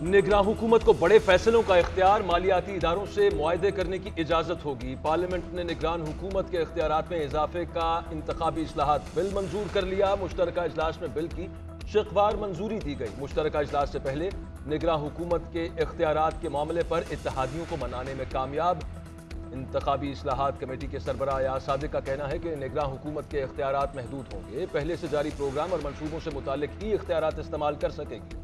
निगरान हुकूमत को बड़े फैसलों का इख्तियार, मालियाती इदारों से मुआहदे करने की इजाजत होगी। पार्लियामेंट ने निगरान हुकूमत के इख्तियारात में इजाफे का इंतखाबी इस्लाहात बिल मंजूर कर लिया। मुश्तरका इजलास में बिल की शिकवार मंजूरी दी गई। मुश्तरका इजलास से पहले निगरान हुकूमत के इख्तियारात के मामले पर इत्तेहादियों को मनाने में कामयाब। इंतखाबी इस्लाहात कमेटी के सरबराह यार सादिक का कहना है कि निगरान हुकूमत के इख्तियारात महदूद होंगे। पहले से जारी प्रोग्राम और मनसूबों से मुतालिक ही इख्तियारात इस्तेमाल कर सकेगी।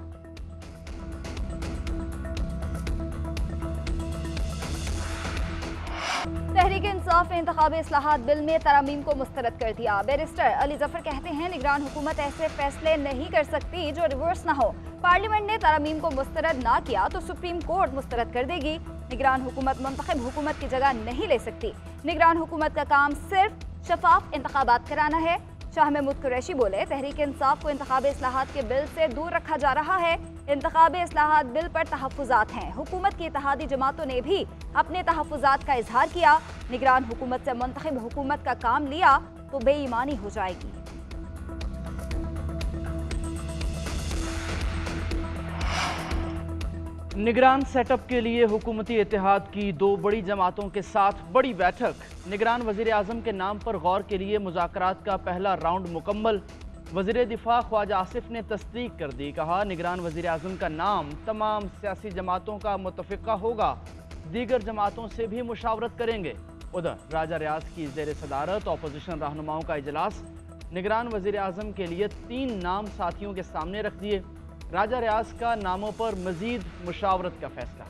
तहरीक इंसाफ ने इंतखाबी इस्लाहात बिल में तरमीम को मुस्तरद कर दिया। बैरिस्टर अली जफर कहते हैं, निगरान हुकूमत ऐसे फैसले नहीं कर सकती जो रिवर्स ना हो। पार्लियामेंट ने तरमीम को मुस्तरद ना किया तो सुप्रीम कोर्ट मुस्तरद कर देगी। निगरान हुकूमत मुंतखब हुकूमत की जगह नहीं ले सकती। निगरान हुकूमत का काम सिर्फ शफाफ इंतखाबात कराना है। शाह महमूद कुरैशी बोले, तहरीक इंसाफ को इंतखाबी इस्लाहात के बिल से दूर रखा जा रहा है। इंतखाबी इस्लाहात बिल पर तहफ़्फ़ुज़ात हैं। हुकूमत की इत्तेहादी जमातों ने भी अपने तहफ़्फ़ुज़ात का इजहार किया। निगरान हुकूमत से मुंतखब हुकूमत का काम लिया तो बेईमानी हो जाएगी। निगरान सेटअप के लिए हुकूमती इत्तेहाद की दो बड़ी जमातों के साथ बड़ी बैठक। निगरान वज़ीर आज़म के नाम पर गौर के लिए मुज़ाकरात का पहला राउंड मुकम्मल। वज़ीर दिफा ख्वाजा आसिफ ने तस्दीक कर दी। कहा, निगरान वज़ीर आज़म का नाम तमाम सियासी जमातों का मुतफ़िक़ा होगा। दीगर जमातों से भी मुशावरत करेंगे। उधर राजा रियाज की ज़ेर सदारत अपोजिशन रहनुमाओं का इजलास। निगरान वज़ीर आज़म के लिए 3 नाम साथियों के सामने रख दिए। राजा रियाज का नामों पर मजीद मुशावरत का फैसला।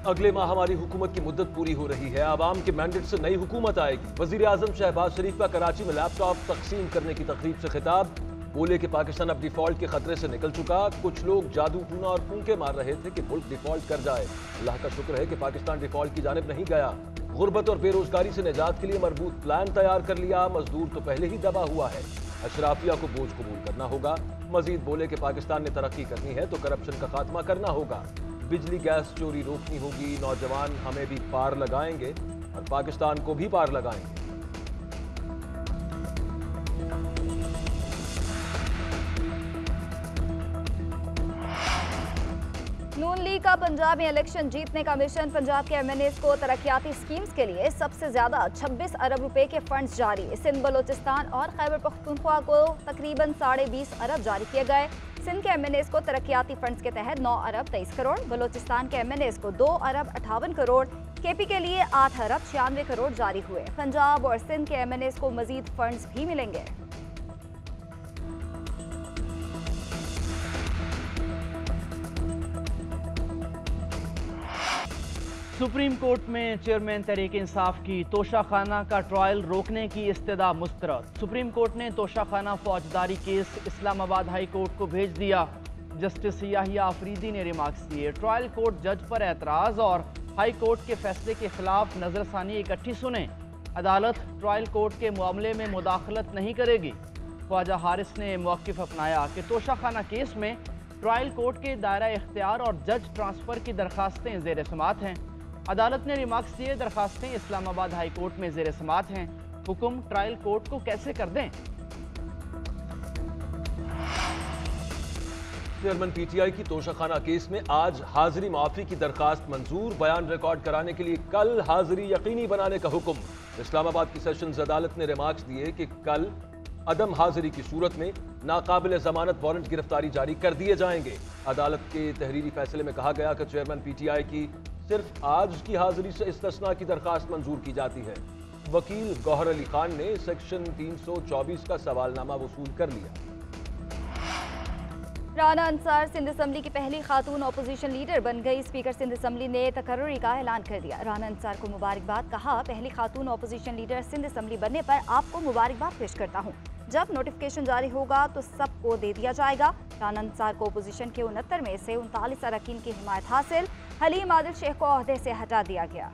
अगले माह हमारी हुकूमत की मुद्दत पूरी हो रही है। आवाम के मैंडेट से नई हुकूमत आएगी। वज़ीर आज़म शहबाज शरीफ का कराची में लैपटॉप तकसीम करने की तकरीब से खिताब। बोले कि पाकिस्तान अब डिफॉल्ट के खतरे से निकल चुका। कुछ लोग जादू टूना और फूंके मार रहे थे कि मुल्क डिफॉल्ट कर जाए। अल्लाह का शुक्र है कि पाकिस्तान डिफॉल्ट की जानिब नहीं गया। गुर्बत और बेरोजगारी से निजात के लिए मरबूत प्लान तैयार कर लिया। मजदूर तो पहले ही दबा हुआ है। अशराफिया को बोझ कबूल करना होगा। मजीद बोले कि पाकिस्तान ने तरक्की करनी है तो करप्शन का खात्मा करना होगा। बिजली गैस चोरी रोकनी होगी। नौजवान हमें भी पार लगाएंगे और पाकिस्तान को भी पार लगाएंगे। नून लीग का पंजाब में इलेक्शन जीतने का मिशन। पंजाब के MNAs को तरक्याती स्कीम्स के लिए सबसे ज्यादा 26 अरब रुपए के फंड्स जारी। सिंध, बलोचिस्तान और खैबर पख्तूनख्वा को तकरीबन 20.5 अरब जारी किए गए। सिंध के MNAs को तरक्याती फंड्स के तहत 9 अरब 23 करोड़, बलोचिस्तान के MNAs को 2 अरब 58 करोड़, KP के लिए 8 अरब 96 करोड़ जारी हुए। पंजाब और सिंध के MNAs को मजीद फंड्स भी मिलेंगे। सुप्रीम कोर्ट में चेयरमैन तहरीक इंसाफ की तोशाखाना का ट्रायल रोकने की इस्तदा मुस्तरद। सुप्रीम कोर्ट ने तोशाखाना फौजदारी केस इस्लामाबाद हाई कोर्ट को भेज दिया। जस्टिस याहिया आफरीदी ने रिमार्क्स दिए। ट्रायल कोर्ट जज पर एतराज़ और हाई कोर्ट के फैसले के खिलाफ नजरसानी इकट्ठी सुने। अदालत ट्रायल कोर्ट के मामले में मुदाखलत नहीं करेगी। ख्वाजा हारिस ने मौक़िफ़ अपनाया कि तोशाखाना केस में ट्रायल कोर्ट के दायरा इख्तियार और जज ट्रांसफ़र की दरखास्तें ज़ेर समात हैं। अदालत ने रिमार्क्स दिए, दरखास्तें इस्लामाबाद हाई कोर्ट में ज़ेर समात हैं। हुक्म ट्रायल कोर्ट को कैसे कर दें। चेयरमैन PTI की तोशाखाना केस में आज हाजिरी माफी की दरखास्त मंजूर। बयान रिकॉर्ड कराने के लिए कल हाजिरी यकीनी बनाने का हुक्म। इस्लामाबाद की सेशंस अदालत ने रिमार्क्स दिए कि कल अदम हाजिरी की सूरत में नाकाबिल जमानत वारंट गिरफ्तारी जारी कर दिए जाएंगे। अदालत के तहरीरी फैसले में कहा गया कि चेयरमैन PTI की सिर्फ आज की हाजिरी से इस्तिस्ना की दरखास्त मंजूर की जाती है। वकील गौहर अली खान ने सेक्शन 324 का सवालनामा वसूल कर लिया। राना अंसार सिंध असम्बली की पहली खातून अपोजिशन लीडर बन गई। स्पीकर सिंध असम्बली ने तकर्रुरी का ऐलान कर दिया। राना अंसार को मुबारकबाद। कहा, पहली खातून अपोजिशन लीडर सिंध असम्बली बनने पर आपको मुबारकबाद पेश करता हूँ। जब नोटिफिकेशन जारी होगा तो सबको दे दिया जाएगा। राना अंसार को अपोजिशन के 69 में से 39 अरकान की हिमायत हासिल। हलीम आदिल शेख को ओहदे से हटा दिया गया।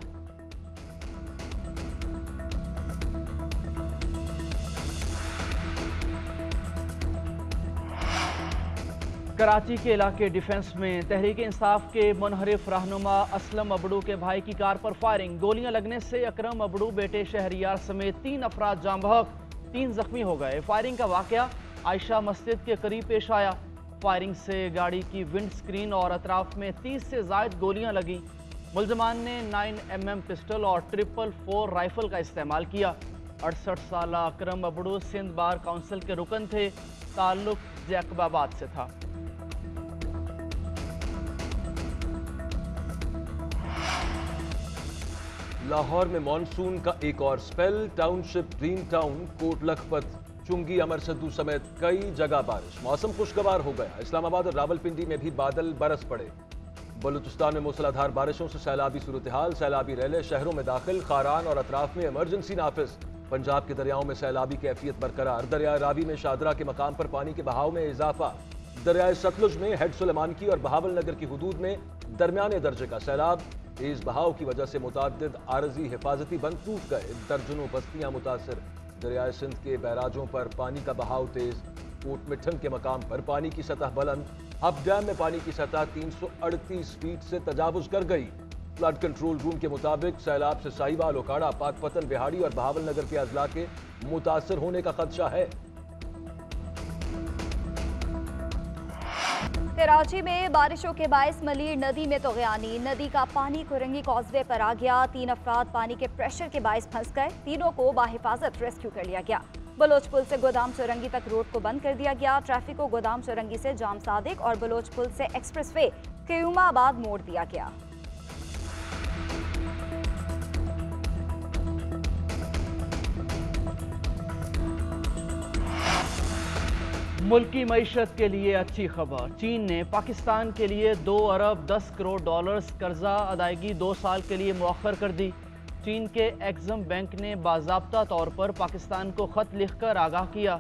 कराची के इलाके डिफेंस में तहरीक इंसाफ के मुनहरिफ रहनुमा असलम अबड़ू के भाई की कार पर फायरिंग। गोलियां लगने से अकरम अबड़ू बेटे शहरियार समेत 3 अफराद जाँ बहक, 3 जख्मी हो गए। फायरिंग का वाकया आयशा मस्जिद के करीब पेश आया। फायरिंग से गाड़ी की विंड स्क्रीन और अतराफ में 30 से जायद गोलियां लगी। मुल्जमान ने 9mm पिस्टल और 444 राइफल का इस्तेमाल किया। 68 साल अकरम अबड़ू सिंध बार काउंसिल के रुकन थे। ताल्लुक जैकबाबाद से था। लाहौर में मॉनसून का एक और spell. Township, green town, Kot Lakhpat, Chungi, Amar Saddu समेत कई जगह बारिश। मौसम खुशगवार हो गया। इस्लामाबाद और रावलपिंडी में भी बादल बरस पड़े। बलूचिस्तान में मूसलाधार बारिशों से सैलाबी सूरत हाल। सैलाबी रैले शहरों में दाखिल। खारान और अतराफ में इमरजेंसी नाफिज। पंजाब के दरियाओं में सैलाबी कैफियत बरकरार। दरिया रावी में शादरा के मकाम पर पानी के बहाव में इजाफा। दरियाए सतलुज में हेड सुलेमान की और बहावल नगर की हुदूद में दरमियाने दर्जे का सैलाब। तेज बहाव की वजह से मुताद्दिद आरजी हिफाजती बंद टूट गए। दर्जनों बस्तियां मुतासर। दरियाए सिंध के बैराजों पर पानी का बहाव तेज। कोट मिठन के मकाम पर पानी की सतह बुलंद। हब डैम में पानी की सतह 338 फीट से तजावुज कर गई। फ्लड कंट्रोल रूम के मुताबिक सैलाब से साहिवाल, ओकाड़ा, पाकपतन, बिहाड़ी और बहावल नगर के अजला के मुतासर होने का खदशा है। कराची में बारिशों के बायस मलीर नदी में तोगयानी। नदी का पानी कुरंगी कॉजवे पर आ गया। 3 अफराद पानी के प्रेशर के बायस फंस गए। तीनों को बाहिफाजत रेस्क्यू कर लिया गया। बलोच पुल से गोदाम चौरंगी तक रोड को बंद कर दिया गया। ट्रैफिक को गोदाम चौरंगी से जाम सादिक और बलोच पुल से एक्सप्रेस वे क्यूमाबाद मोड़ दिया गया। मुल्की मईशत के लिए अच्छी खबर। चीन ने पाकिस्तान के लिए 2 अरब 10 करोड़ डॉलर्स कर्जा अदायगी 2 साल के लिए मुअख्खर कर दी। चीन के एक्सिम बैंक ने बाज़ाब्ता तौर पर पाकिस्तान को ख़त लिखकर आगाह किया।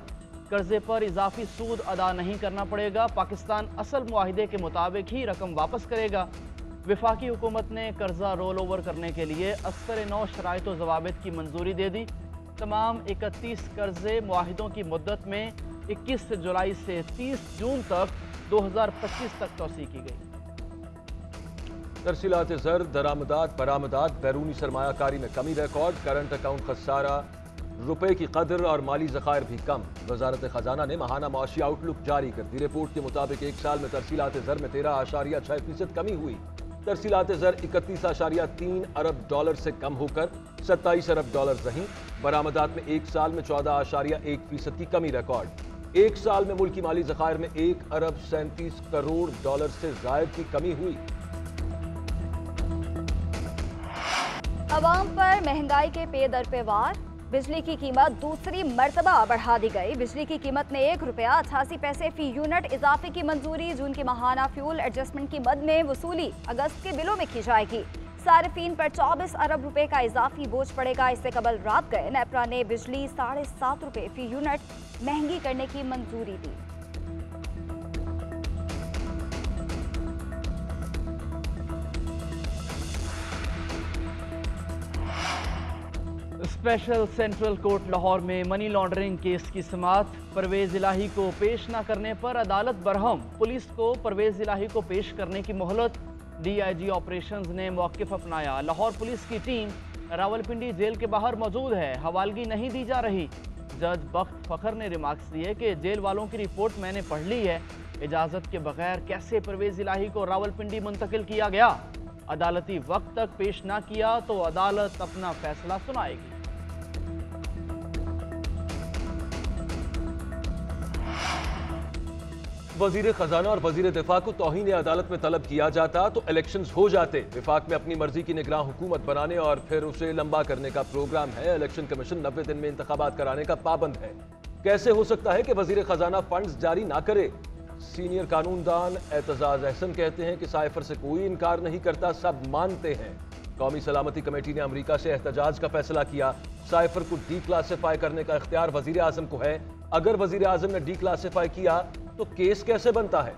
कर्जे पर इजाफी सूद अदा नहीं करना पड़ेगा। पाकिस्तान असल मुआहिदे के मुताबिक ही रकम वापस करेगा। वफाकी हुकूमत ने कर्जा रोल ओवर करने के लिए अस्तर नौ शराइत व ज़वाबित की मंजूरी दे दी। तमाम 31 कर्जे मुआहिदों की मुद्दत में 21 जुलाई से 30 जून तक 2025 तक तौसी की गई। तरसीलात ज़र, दरामदात, बरामदात, बैरूनी सरमायाकारी में कमी रिकॉर्ड। करंट अकाउंट खसारा, रुपए की कदर और माली ज़खायर भी कम। वजारत खजाना ने माहाना माशी आउटलुक जारी कर दी। रिपोर्ट के मुताबिक एक साल में तरसीलात ज़र में 13.6% कमी हुई। तरसीलात ज़र 31.3 अरब डॉलर से कम होकर 27 अरब डॉलर रहीं। बरामदात में एक साल में 14.1% की कमी रिकॉर्ड। एक साल में मुल्की माली ज़खायर में 1 अरब 37 करोड़ डॉलर से जायद की कमी हुई। अवाम पर महंगाई के पे दर पे वार। बिजली की कीमत दूसरी मर्तबा बढ़ा दी गई। बिजली की कीमत में 1 रुपया 88 पैसे फी यूनिट इजाफे की मंजूरी। जून की माहाना फ्यूल एडजस्टमेंट की मद में वसूली अगस्त के बिलों में की जाएगी। सारिफीन पर 24 अरब रुपए का इजाफी बोझ पड़ेगा। इससे कबल रात गए नेपरा ने बिजली 7.5 रुपए फी यूनिट महंगी करने की मंजूरी दी। स्पेशल सेंट्रल कोर्ट लाहौर में मनी लॉन्ड्रिंग केस की समाअत। परवेज इलाही को पेश न करने पर अदालत बरहम। पुलिस को परवेज इलाही को पेश करने की मोहलत। DIG ऑपरेशंस ने मौक़िफ़ अपनाया। लाहौर पुलिस की टीम रावलपिंडी जेल के बाहर मौजूद है। हवालगी नहीं दी जा रही। जज बख्त फखर ने रिमार्क्स दिए कि जेल वालों की रिपोर्ट मैंने पढ़ ली है। इजाज़त के बगैर कैसे परवेज इलाही को रावलपिंडी मुंतकिल किया गया? अदालती वक्त तक पेश ना किया तो अदालत अपना फैसला सुनाएगी। वजीर खजाना और वजीर दिफा को तौहीन अदालत में तलब किया जाता तो इलेक्शंस हो जाते। विफाक में अपनी मर्जी की निगरान हुकूमत बनाने और फिर उसे लंबा करने का प्रोग्राम है। इलेक्शन कमीशन 90 दिन में इंतखाबात कराने का पाबंद है। कैसे हो सकता है कि वजीर खजाना फंड्स जारी ना करे? सीनियर कानूनदान एतजाज अहसन कहते हैं कि साइफर से कोई इनकार नहीं करता, सब मानते हैं। कौमी सलामती कमेटी ने अमरीका से एहतजाज का फैसला किया। साइफर को डी क्लासीफाई करने का इख्तियार वजीर आजम को है। अगर वजीर आजम ने डी क्लासीफाई किया तो केस कैसे बनता है?